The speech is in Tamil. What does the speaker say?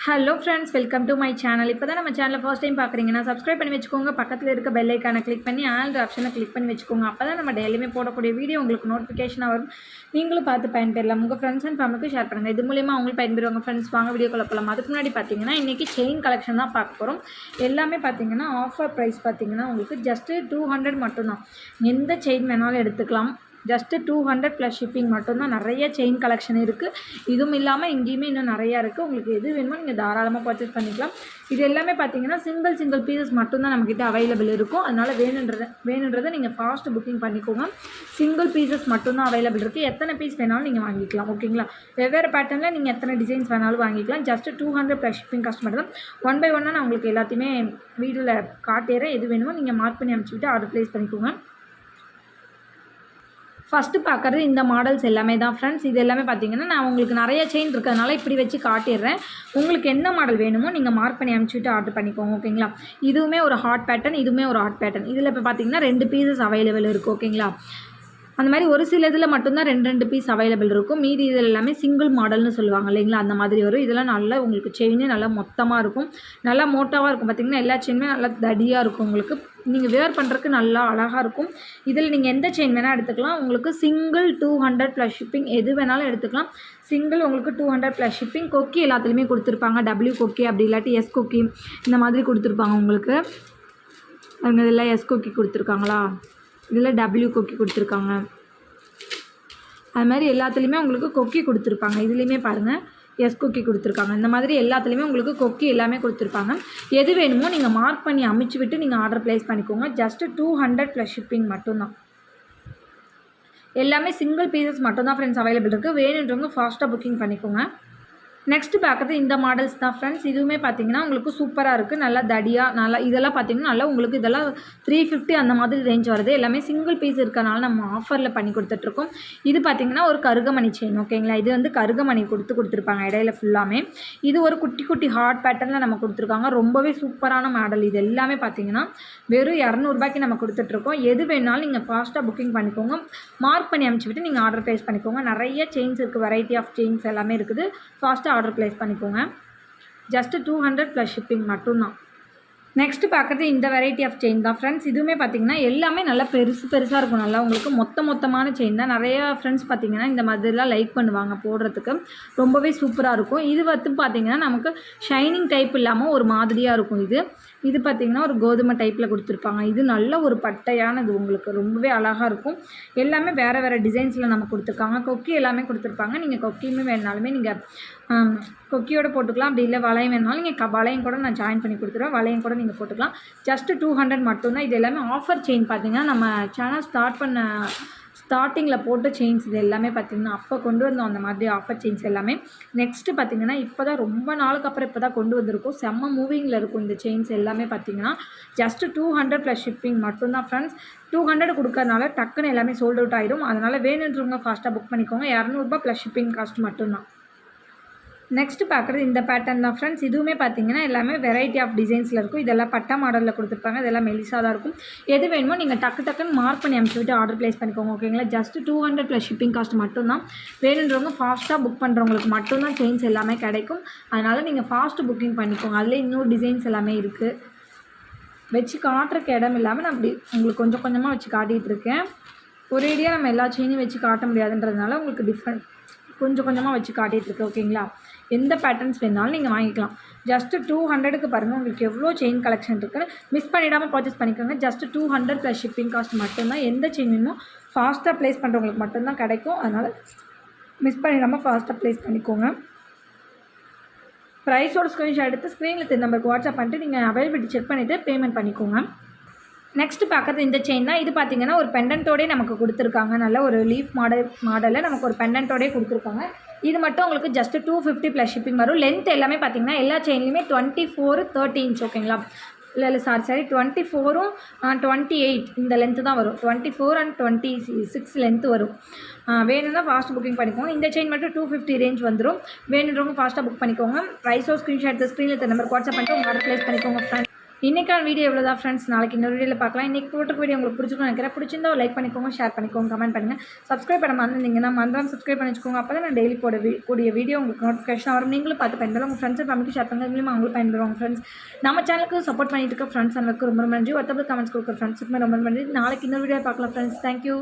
Hello friends, welcome to my channel. இப்போ தான் நம்ம சேனலை ஃபர்ஸ்ட் டைம் பார்க்குறீங்கன்னா சப்ஸ்கிரைப் பண்ணி வச்சுக்கோங்க. பக்கத்தில் இருக்க பெல் ஐக்கானை கிளிக் பண்ணி ஆல் ஆப்ஷனை கிளிக் பண்ணி வச்சுக்கோங்க. அப்போ தான் நம்ம டெய்லியுமே போடக்கூடிய வீடியோ உங்களுக்கு நோட்டிஃபிகேஷனாக வரும். நீங்களும் பார்த்து பயன்பெறலாம். உங்கள் ஃப்ரெண்ட்ஸ் அண்ட் ஃபேமிலிக்கு ஷேர் பண்ணுங்கள். இது மூலிமா அவங்களும் பயன்பெறுவாங்க. ஃப்ரெண்ட்ஸ், வாங்க வீடியோக்குள்ள போகலாம். அதுக்கு முன்னாடி பார்த்தீங்கன்னா இன்றைக்கி செயின் கலெக்ஷன் தான் பார்க்க போகிறோம். எல்லாமே பார்த்தீங்கன்னா ஆஃபர் ப்ரைஸ் பார்த்தீங்கன்னா உங்களுக்கு ஜஸ்ட்டு 200 மட்டும்தான். எந்த செயின் வேணாலும் எடுத்துக்கலாம். ஜஸ்ட்டு 200 ப்ளஸ் ஷிப்பிங் மட்டும்தான். நிறைய செயின் கலெக்ஷன் இருக்குது. இதுவும் இல்லாமல் இங்கேயுமே இன்னும் நிறையா இருக்குது. உங்களுக்கு எது வேணுமோ நீங்கள் தாராளமாக பர்ச்சேஸ் பண்ணிக்கலாம். இது எல்லாமே பார்த்தீங்கன்னா சிங்கிள் பீசஸ் மட்டும்தான் நம்மக்கிட்ட அவைலபிள் இருக்கும். அதனால் வேணுன்றதை நீங்கள் ஃபாஸ்ட் புக்கிங் பண்ணிக்கோங்க. சிங்கிள் பீசஸ் மட்டும்தான் அவைலபிள் இருக்குது. எத்தனை பீஸ் வேணாலும் நீங்கள் வாங்கிக்கலாம். ஓகேங்களா? வெவ்வேறு பேட்டர்னில் நீங்கள் எத்தனை டிசைன்ஸ் வேணாலும் வாங்கிக்கலாம். ஜஸ்ட்டு 200 ப்ளஸ் ஷிப்பிங் காஸ்ட் மட்டும் தான். ஒன் பை ஒன்னாக நான் உங்களுக்கு எல்லாத்தையுமே வீடியோவில் காட்டிடுறேன். எது வேணுமோ நீங்கள் மார்க் பண்ணி அனுப்பிச்சிட்டு ஆர்டர் ப்ளேஸ் பண்ணிக்கோங்க. ஃபஸ்ட்டு பார்க்குறது இந்த மாடல்ஸ் எல்லாமே தான் ஃப்ரெண்ட்ஸ். இது எல்லாமே பார்த்தீங்கன்னா நான் உங்களுக்கு நிறைய செயின் இருக்கிறதுனால இப்படி வச்சு காட்டிடுறேன். உங்களுக்கு என்ன மாடல் வேணுமோ நீங்கள் மார்க் பண்ணி அனுப்பிச்சிட்டு ஆர்டர் பண்ணிக்கோங்க. ஓகேங்களா? இதுவுமே ஒரு ஹாட் பேட்டர்ன், இதுவுமே ஒரு ஹாட் பேட்டர்ன். இதில் இப்போ பார்த்தீங்கன்னா 2 பீசஸ் அவைலபிள் இருக்குது. ஓகேங்களா? அந்த மாதிரி ஒரு சில இதில் மட்டும்தான் 2 பீஸ் அவைலபிள் இருக்கும். மீதி இதில் எல்லாமே சிங்கிள் மாடல்னு சொல்லுவாங்க இல்லைங்களா? அந்த மாதிரி வரும். இதெல்லாம் நல்லா உங்களுக்கு செயினே நல்லா மொத்தமாக இருக்கும். நல்லா மோட்டாவாக இருக்கும். பார்த்திங்கன்னா எல்லா செயினுமே நல்லா தடியாக இருக்கும். உங்களுக்கு நீங்கள் வேர் பண்ணுறதுக்கு நல்லா அழகாக இருக்கும். இதில் நீங்கள் எந்த செயின் வேணால் எடுத்துக்கலாம். உங்களுக்கு சிங்கிள் 200 ப்ளஸ் ஷிப்பிங் எது வேணாலும் எடுத்துக்கலாம். சிங்கிள் உங்களுக்கு 200 ப்ளஸ் ஷிப்பிங். கொக்கி எல்லாத்துலேயுமே கொடுத்துருப்பாங்க. டபிள்யூ கொக்கி அப்படி இல்லாட்டி எஸ் கொக்கி இந்த மாதிரி கொடுத்துருப்பாங்க உங்களுக்கு. அவங்க இதெல்லாம் எஸ் கொக்கி கொடுத்துருக்காங்களா? இதில் டபிள்யூ கொக்கி கொடுத்துருக்காங்க. அது மாதிரி எல்லாத்துலேயுமே உங்களுக்கு கொக்கி கொடுத்துருப்பாங்க. இதுலேயுமே பாருங்கள் எஸ் கொக்கி கொடுத்துருக்காங்க. இந்த மாதிரி எல்லாத்துலேயுமே உங்களுக்கு கொக்கி எல்லாமே கொடுத்துருப்பாங்க. எது வேணுமோ நீங்கள் மார்க் பண்ணி அமுச்சு விட்டு நீங்கள் ஆர்டர் ப்ளேஸ் பண்ணிக்கோங்க. ஜஸ்ட்டு 200 ப்ளஸ் ஷிப்பிங் மட்டும்தான். எல்லாமே சிங்கிள் பீசஸ் மட்டும்தான் ஃப்ரெண்ட்ஸ் அவைலபிள் இருக்குது. வேணுன்றவங்க ஃபாஸ்ட்டாக புக்கிங் பண்ணிக்கோங்க. நெக்ஸ்ட்டு பார்க்குறது இந்த மாடல்ஸ் தான் ஃப்ரெண்ட்ஸ். இதுவுமே பார்த்தீங்கன்னா உங்களுக்கு சூப்பராக இருக்குது. நல்லா தடியாக நல்லா இதெல்லாம் பார்த்தீங்கன்னா நல்லா உங்களுக்கு இதெல்லாம் 350 அந்த மாதிரி ரேஞ்ச் வருது. எல்லாமே சிங்கிள் பீஸ் இருக்கனால நம்ம ஆஃபரில் பண்ணி கொடுத்துட்ருக்கோம். இது பார்த்திங்கன்னா ஒரு கருகமணி செயின். ஓகேங்களா? இது வந்து கருகமணி கொடுத்துருப்பாங்க இடையில ஃபுல்லாமே. இது ஒரு குட்டி ஹார்ட் பேட்டர்னில் நம்ம கொடுத்துருக்காங்க. ரொம்பவே சூப்பரான மாடல். இது எல்லாமே பார்த்தீங்கன்னா வெறும் 200 ரூபாய்க்கு நம்ம கொடுத்துட்ருக்கோம். எது வேணாலும் நீங்கள் ஃபாஸ்ட்டாக புக்கிங் பண்ணிக்கோங்க. மார்க் பண்ணி அனுப்பிச்சி விட்டு நீங்கள் ஆர்டர் ப்ளேஸ் பண்ணிக்கோங்க. நிறைய செயின்ஸ் இருக்குது. வெரைட்டி ஆஃப் செயின்ஸ் எல்லாமே இருக்குது. ஃபாஸ்ட்டாக ஆர்டர் ப்ளேஸ் பண்ணிக்கோங்க. ஜஸ்ட்டு 200 ப்ளஸ் ஷிப்பிங் மட்டும்தான். நெக்ஸ்ட்டு பார்க்குறது இந்த வெரைட்டி ஆஃப் செயின் தான் ஃப்ரெண்ட்ஸ். இதுவுமே பார்த்திங்கன்னா எல்லாமே நல்லா பெருசாக இருக்கும். நல்லா உங்களுக்கு மொத்தமான செயின் தான். நிறையா ஃப்ரெண்ட்ஸ் பார்த்திங்கன்னா இந்த மாதிரிலாம் லைக் பண்ணுவாங்க போடுறதுக்கு. ரொம்பவே சூப்பராக இருக்கும். இது வந்து பார்த்திங்கன்னா நமக்கு ஷைனிங் டைப் இல்லாமல் ஒரு மாதிரியாக இருக்கும். இது பார்த்திங்கன்னா ஒரு கோதுமை டைப்பில் கொடுத்துருப்பாங்க. இது நல்ல ஒரு பட்டையானது. உங்களுக்கு ரொம்பவே அழகாக இருக்கும். எல்லாமே வேறு டிசைன்ஸில் நம்ம கொடுத்துருக்காங்க. கொக்கி எல்லாமே கொடுத்துருப்பாங்க. நீங்கள் கொக்கியுமே வேணுனாலுமே நீங்கள் கொக்கியோடு போட்டுக்கலாம். அப்படி இல்லை வளையம் வேணுனாலும் நீங்கள் வளையம் கூட நான் ஜாயின் பண்ணி கொடுத்துருவேன். வளையம் கூட நீங்கள் போட்டுக்கலாம். ஜஸ்ட்டு 200 மட்டும்தான். இது எல்லாமே ஆஃபர் செயின். பார்த்திங்கன்னா நம்ம சேனல் ஸ்டார்டிங்கில் போட்ட செயின்ஸ் இது எல்லாமே பார்த்திங்கன்னா அப்போ கொண்டு வந்தோம் அந்த மாதிரி ஆஃபர் செயின்ஸ் எல்லாமே. நெக்ஸ்ட்டு பார்த்திங்கன்னா இப்போ தான் ரொம்ப நாளுக்கு அப்புறம் இப்போ தான் கொண்டு வந்திருக்கும். செம்ம மூவிங்கில் இருக்கும் இந்த செயின்ஸ் எல்லாமே பார்த்திங்கன்னா. ஜஸ்ட்டு 200 ப்ளஸ் ஷிப்பிங் மட்டும்தான் ஃப்ரெண்ட்ஸ். 200 கொடுக்கறதுனால டக்குன்னு எல்லாமே சோல்ட் அவுட் ஆகிடும். அதனால் வேணுன்றவங்க ஃபாஸ்ட்டாக புக் பண்ணிக்கோங்க. 200 ரூபாய் ப்ளஸ் ஷிப்பிங் காஸ்ட் மட்டும்தான். நெக்ஸ்ட்டு பார்க்குறது இந்த பேட்டர்ன் தான் ஃப்ரெண்ட்ஸ். இதுவுமே பார்த்தீங்கன்னா எல்லாமே வெரைட்டி ஆஃப் டிசைன்ஸில் இருக்கும். இதெல்லாம் பட்டா மாடலில் கொடுத்துருப்பாங்க. இதெல்லாம் மெலிசாக தான் இருக்கும். எது வேணுமோ நீங்கள் டக்குன்னு மார்க் பண்ணி அனுப்பிச்சி விட்டு ஆர்டர் ப்ளேஸ் பண்ணிக்கோங்க. ஓகேங்களா? ஜஸ்ட்டு 200 ப்ளஸ் ஷிப்பிங் காஸ்ட் மட்டும்தான். வேணுன்றவங்க ஃபாஸ்ட்டாக புக் பண்ணுறவங்களுக்கு மட்டும்தான் செயின்ஸ் எல்லாமே கிடைக்கும். அதனால் நீங்கள் ஃபாஸ்ட்டு புக்கிங் பண்ணிக்கோங்க. அதில் இன்னொரு டிசைன்ஸ் எல்லாமே இருக்குது. வச்சு காட்டுறக்கு இடம் இல்லாமல் நான் அப்படி உங்களுக்கு கொஞ்சமாக வச்சு காட்டிகிட்டு இருக்கேன். ஒரேடியாக நம்ம எல்லா செயினையும் வச்சு காட்ட முடியாதுன்றதுனால உங்களுக்கு டிஃப்ரெண்ட் கொஞ்சமாக வச்சு காட்டிகிட்ருக்கு. ஓகேங்களா? எந்த பேட்டர்ன்ஸ் வேணாலும் நீங்கள் வாங்கிக்கலாம். ஜஸ்ட்டு 200க்கு பாருங்கள் உங்களுக்கு எவ்வளோ செயின் கலெக்ஷன் இருக்குன்னு. மிஸ் பண்ணிடாமல் பர்ச்சேஸ் பண்ணிக்கோங்க. ஜஸ்ட்டு 200 ப்ளஸ் ஷிப்பிங் காஸ்ட் மட்டும்தான். எந்த செயின் வேணுமோ ஃபாஸ்ட்டாக ப்ளேஸ் பண்ணுறவங்களுக்கு மட்டும்தான் கிடைக்கும். அதனால் மிஸ் பண்ணிடாமல் ஃபாஸ்ட்டாக ப்ளேஸ் பண்ணிக்கோங்க. ப்ரைஸோட ஸ்க்ரீன்ஷாட் எடுத்து ஸ்க்ரீனில் தெரிய நம்பருக்கு வாட்ஸ்அப் பண்ணிட்டு நீங்கள் அவைலபிலிட்டி செக் பண்ணிவிட்டு பேமெண்ட் பண்ணிக்கோங்க. நெக்ஸ்ட்டு பார்க்குறது இந்த செயின் தான். இது பார்த்திங்கன்னா ஒரு பெண்டன்ட்டோடே நமக்கு கொடுத்துருக்காங்க. நல்ல ஒரு லீஃப் மாடலில் நமக்கு ஒரு பெண்டன்ட்டோடே கொடுத்துருக்காங்க. இது மட்டும் உங்களுக்கு ஜஸ்ட்டு 250 ப்ளஸ் ஷிப்பிங் வரும். லென்த் எல்லாமே பார்த்திங்கன்னா எல்லா செயின்லையுமே 24 30 இன்ச். ஓகேங்களா? இல்லை சாரி 24ம் 28 இந்த லென்த்து தான் வரும். 24 and 26 லென்த்து வரும். வேணும்னா ஃபாஸ்ட் புக்கிங் பண்ணிக்கோங்க. இந்த செயின் மட்டும் 250 ரேஞ்ச் வந்துடும். வேணுன்றவங்க ஃபாஸ்ட்டாக புக் பண்ணிக்கோங்க. ப்ரைஸோ ஸ்க்ரீன்ஷாட் ஸ்க்ரீனில் நம்பருக்கு வாட்ஸ்அப் பண்ணிட்டு உங்கள் ஆர்டர் ப்ளேஸ் பண்ணிக்கோங்க ஃப்ரெண்ட். இன்றைக்கான வீடியோ எவ்வளோ தான் ஃப்ரெண்ட்ஸ். நாளைக்கு இன்னொரு வீடியோவில் பார்க்கலாம். இன்றைக்கி போட்டிருக்க வீடியோ உங்களுக்கு பிடிச்சிருக்கும் நினைக்கிறேன். பிடிச்சிருந்தா லைக் பண்ணிக்கோங்க, ஷேர் பண்ணிக்கோங்க, கமெண்ட் பண்ணுங்கள். சப்ஸ்கிரைப் பண்ண மறந்துருந்தீங்கன்னா மறந்துடாம சப்ஸ்கிரைப் பண்ணி வச்சுக்கோங்க. அப்போ தான் நான் டெய்லி கூடிய வீடியோ உங்களுக்கு நோட்டிஃபிகேஷன் வரும். நீங்களும் பார்த்து பயன்பெறும். உங்கள் ஃப்ரெண்ட்ஸ் ஃபேமிலிக்கு ஷேர் பண்ணுங்கள். மூலியமாக அவங்களும் பயன்பெறுவாங்க ஃப்ரெண்ட்ஸ். நம்ம சேனலுக்கு சப்போர்ட் பண்ணிட்டு இருக்க ஃப்ரெண்ட்ஸ் எனக்கு ரொம்ப நன்றி. ஒருத்தவங்க கமெண்ட்ஸ் கொடுக்குற ஃப்ரெண்ட்ஸுக்குமே ரொம்ப நன்றி. நாளைக்கு இன்னொரு வீடியோ பார்க்கலாம் ஃப்ரெண்ட்ஸ். தேங்க்யூ.